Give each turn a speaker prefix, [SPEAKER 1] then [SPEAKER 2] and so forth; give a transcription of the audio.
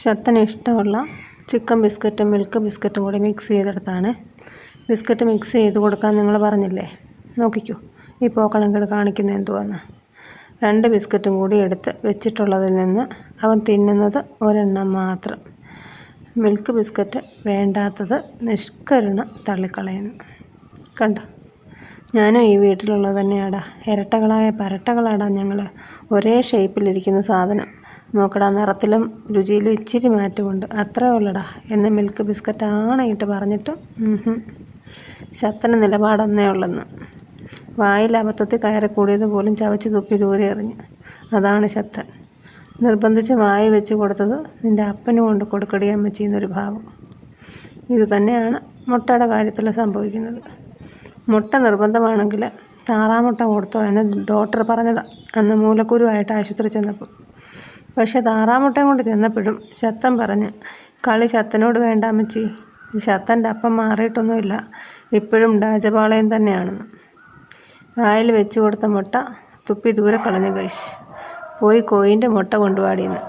[SPEAKER 1] ശത്തന് ഇഷ്ടമുള്ള ചിക്കൻ ബിസ്ക്കറ്റും മിൽക്ക് ബിസ്ക്കറ്റും കൂടി മിക്സ് ചെയ്തെടുത്താണ്. ബിസ്ക്കറ്റ് മിക്സ് ചെയ്ത് കൊടുക്കാൻ നിങ്ങൾ പറഞ്ഞില്ലേ, നോക്കിക്കോ ഈ പോക്കണങ്കട് കാണിക്കുന്നത് എന്തുവാന്ന്. 2 ബിസ്ക്കറ്റും കൂടി എടുത്ത് വെച്ചിട്ടുള്ളതിൽ നിന്ന് അവൻ തിന്നുന്നത് ഒരെണ്ണം മാത്രം. മിൽക്ക് ബിസ്ക്കറ്റ് വേണ്ടാത്തത് നിഷ്കരുണ തള്ളിക്കളയുന്നു. കണ്ടോ, ഞാനും ഈ വീട്ടിലുള്ളത് തന്നെയാടാ. ഇരട്ടകളായ പരട്ടകളാടാ ഞങ്ങൾ. ഒരേ ഷേപ്പിലിരിക്കുന്ന സാധനം. നോക്കടാ, നിറത്തിലും രുചിയിലും ഇച്ചിരി മാറ്റമുണ്ട്, അത്രേ ഉള്ളടാ എന്ന് മിൽക്ക് ബിസ്ക്കറ്റ് ആണയിട്ട് പറഞ്ഞിട്ടും ശത്തന് നിലപാടൊന്നേ ഉള്ളെന്ന്. വായിൽ അബദ്ധത്തിൽ കയറിക്കൂടിയത് പോലും ചവച്ച് തുപ്പി ദൂരെ എറിഞ്ഞ്. അതാണ് ശത്തൻ. നിർബന്ധിച്ച് വായി വെച്ച് കൊടുത്തത് നിൻ്റെ അപ്പന് കൊണ്ട് കൊടുക്കടി അമ്മച്ചി എന്നൊരു ഭാവം. ഇത് തന്നെയാണ് മുട്ടയുടെ കാര്യത്തിൽ സംഭവിക്കുന്നത്. മുട്ട നിർബന്ധമാണെങ്കിൽ താറാമുട്ട കൊടുത്തോ എന്ന് ഡോക്ടർ പറഞ്ഞതാണ് അന്ന് മൂലക്കുരുവായിട്ട് ആശുപത്രി ചെന്നപ്പോൾ. പക്ഷെ താറാമുട്ടയും കൊണ്ട് ചെന്നപ്പോഴും ശത്തൻ പറഞ്ഞ്, കളി ശത്തനോട് വേണ്ട അമ്മച്ചി, ശത്തൻ്റെ അപ്പം മാറിയിട്ടൊന്നുമില്ല, ഇപ്പോഴും രാജപാളയം തന്നെയാണെന്ന്. വായിൽ വെച്ച് കൊടുത്ത മുട്ട തുപ്പി ദൂരെ കളഞ്ഞു. ഗൈസ്, പോയി കോയിൻ്റെ മുട്ട കൊണ്ടുപാടിയെന്ന്.